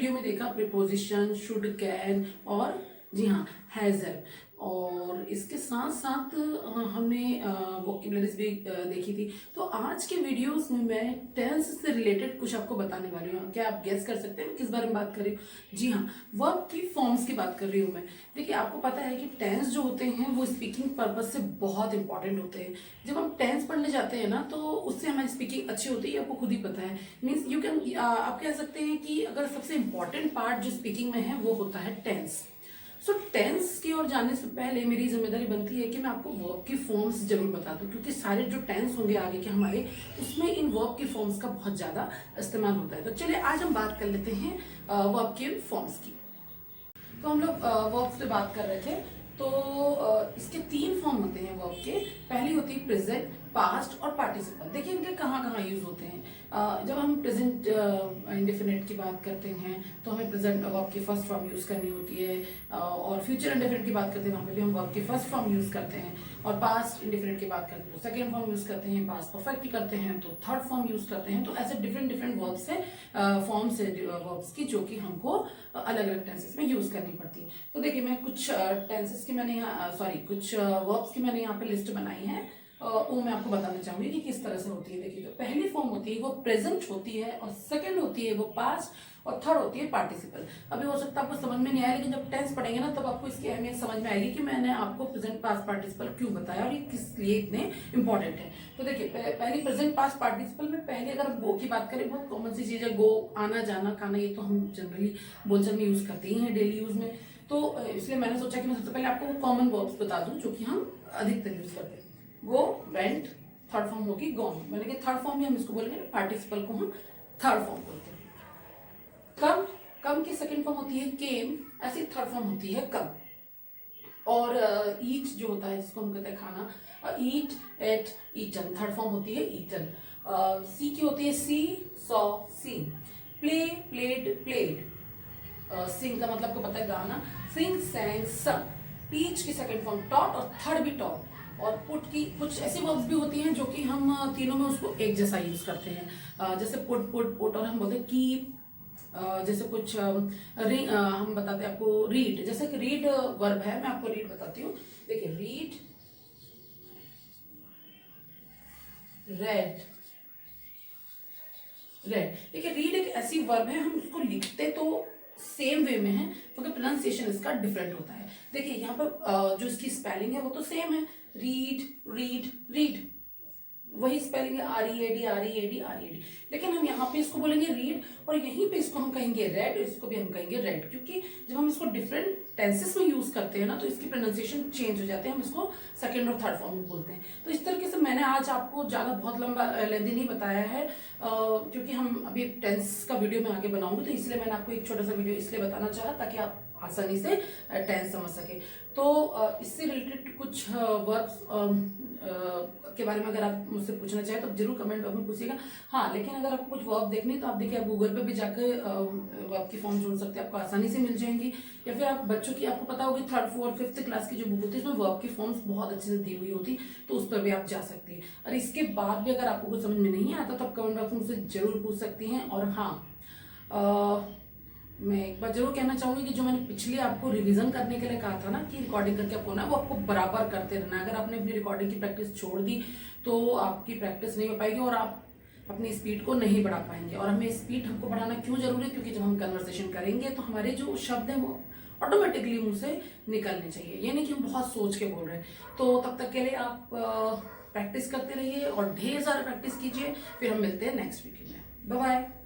Video में देखा preposition, should, can और जी हाँ हैजल, और इसके साथ साथ हमने वोकेबलरीज भी देखी थी। तो आज के वीडियोस में मैं टेंस से रिलेटेड कुछ आपको बताने वाली हूँ। क्या आप गेस कर सकते हैं किस बारे में बात कर रही हूँ? जी हाँ, वर्ब की फॉर्म्स की बात कर रही हूँ मैं। देखिए, आपको पता है कि टेंस जो होते हैं वो स्पीकिंग पर्पज से बहुत इंपॉर्टेंट होते हैं। जब हम टेंस पढ़ने जाते हैं ना तो उससे हमारी स्पीकिंग अच्छी होती है, आपको खुद ही पता है। मीन्स यू कैन आप कह सकते हैं कि अगर सबसे इंपॉर्टेंट पार्ट जो स्पीकिंग में है वो होता है टेंस। सो टेंस की ओर जाने से पहले मेरी जिम्मेदारी बनती है कि मैं आपको वर्ब की फॉर्म्स जरूर बता दूं, क्योंकि सारे जो टेंस होंगे आगे के हमारे, उसमें इन वर्ब की फॉर्म्स का बहुत ज्यादा इस्तेमाल होता है। तो चलिए आज हम बात कर लेते हैं वर्ब के फॉर्म्स की। तो हम लोग वर्ब्स पे बात कर रहे थे। तो इसके 3 फॉर्म होते हैं वर्ब के। पहली होती है प्रेजेंट, पास्ट और पार्टिसिपल। देखिए इनके कहाँ कहाँ यूज होते हैं। जब हम प्रेजेंट इंडेफिनिट की बात करते हैं तो हमें प्रेजेंट वर्ब की फर्स्ट फॉर्म यूज करनी होती है, और फ्यूचर इंडेफिनिट की बात करते हैं वहाँ पे भी हम वर्ब की फर्स्ट फॉर्म यूज करते हैं, और पास्ट इंडेफिनिट की बात करते हैं तो सेकेंड फॉर्म यूज करते हैं, पास्ट परफेक्ट की करते हैं तो थर्ड फॉर्म यूज करते हैं। तो ऐसे डिफरेंट डिफरेंट वर्ब्स है, फॉर्म्स है वर्ब्स की, जो कि हमको अलग अलग टेंसेस में यूज करनी पड़ती है। तो देखिए मैं कुछ टेंसेस की मैंने यहाँ कुछ वर्ब्स की मैंने यहाँ पे लिस्ट बनाई है, वो मैं आपको बताना चाहूंगी कि किस तरह से होती है। देखिए, जो पहली फॉर्म होती है वो प्रेजेंट होती है, और सेकंड होती है वो पास्ट, और थर्ड होती है पार्टिसिपल। अभी हो सकता है आपको समझ में नहीं आया, लेकिन जब टेंस पढ़ेंगे ना तब आपको इसकी अहमियत समझ में आएगी कि मैंने आपको प्रेजेंट पास्ट पार्टिसिपल क्यों बताया और ये किस लिए इतने इंपॉर्टेंट है। तो देखिए पहली प्रेजेंट पास्ट पार्टिसिपल में पहले अगर हम गो की बात करें, बहुत कॉमन सी चीज है गो, आना जाना खाना, ये तो हम जनरली बोलचाल में यूज करते ही हैं डेली यूज में। तो इसलिए मैंने सोचा कि मैं सबसे पहले आपको कॉमन वर्ब्स बता दूं जो कि हम अधिकतर यूज करते हैं। गो, वेंट, थर्ड फॉर्म होगी गॉन। मैंने कहा थर्ड फॉर्म भी हम इसको बोलेंगे, पार्टिसिपल को हम थर्ड फॉर्म बोलते हैं। कम, कम की सेकंड फॉर्म होती है केम, ऐसी थर्ड फॉर्म होती है कम। और ईट जो होता है जिसको हम कहते हैं खाना, eat, ate, eaten, third form होती है ईटन। सी की होती है see, saw, seen. Play, played, played. Sing का मतलब को पता है गाना, सिंग, सैंग, संग। टीच की सेकंड फॉर्म टॉट, और थर्ड भी टॉट। और पुट की कुछ ऐसी वर्ब्स भी होती हैं जो कि हम तीनों में उसको एक जैसा यूज करते हैं, जैसे पुट, पुट, पुट, और हम बोलते हैं कीप। जैसे कुछ हम बताते हैं आपको रीड, जैसे कि रीड वर्ब है, मैं आपको रीड बताती हूँ। देखिए रीड, रेड, रेड। देखिए रीड एक ऐसी वर्ब है, हम उसको लिखते तो सेम वे में है, क्योंकि प्रोनाउंसिएशन इसका डिफरेंट होता है। देखिए यहाँ पर जो इसकी स्पेलिंग है वो तो सेम है, रीड, रीड, रीड, वही स्पेलिंग है, R E A D, R E A D, R E D. लेकिन हम यहाँ पे इसको बोलेंगे रीड, और यहीं पे इसको हम कहेंगे रेड, इसको भी हम कहेंगे रेड, क्योंकि जब हम इसको डिफरेंट टेंसेस में यूज करते हैं ना तो इसकी प्रोनाउंसिएशन चेंज हो जाते हैं, हम इसको सेकंड और थर्ड फॉर्म में बोलते हैं। तो इस तरीके से मैंने आज आपको ज्यादा बहुत लंबा लेंथी नहीं बताया है, क्योंकि हम अभी टेंस का वीडियो में आगे बनाऊंगी, तो इसलिए मैंने आपको एक छोटा सा वीडियो इसलिए बताना चाहा ताकि आप आसानी से टेंस समझ सके। तो इससे रिलेटेड कुछ वर्ब्स के बारे में अगर आप मुझसे पूछना चाहें तो जरूर कमेंट बॉक्स में पूछिएगा। हाँ, लेकिन अगर आपको कुछ वर्ब देखनी है तो आप देखिए, आप गूगल पे भी जाकर वर्ब की फॉर्म ढूंढ सकते हैं, आपको आसानी से मिल जाएंगी। या फिर आप बच्चों की, आपको पता होगी 3rd 4th 5th क्लास की जो बुक होती है उसमें वर्ब की फॉर्म्स बहुत अच्छे से दी हुई होती, तो उस पर भी आप जा सकती है। और इसके बाद भी अगर आपको कुछ समझ में नहीं आता तो आप कमेंट बॉक्स में मुझसे जरूर पूछ सकती हैं। और हाँ, मैं एक बार जरूर कहना चाहूंगी कि जो मैंने पिछली आपको रिवीजन करने के लिए कहा था ना कि रिकॉर्डिंग करके आपको ना वो आपको बराबर करते रहना है। अगर आपने अपनी रिकॉर्डिंग की प्रैक्टिस छोड़ दी तो आपकी प्रैक्टिस नहीं हो पाएगी और आप अपनी स्पीड को नहीं बढ़ा पाएंगे। और हमें स्पीड हमको बढ़ाना क्यों जरूरी है? क्योंकि जब हम कन्वर्सेशन करेंगे तो हमारे जो शब्द हैं वो ऑटोमेटिकली मुंह से निकलने चाहिए, ये नहीं कि हम बहुत सोच के बोल रहे हैं। तो तब तक के लिए आप प्रैक्टिस करते रहिए और ढेर सारा प्रैक्टिस कीजिए। फिर हम मिलते हैं नेक्स्ट वीडियो में। Bye bye.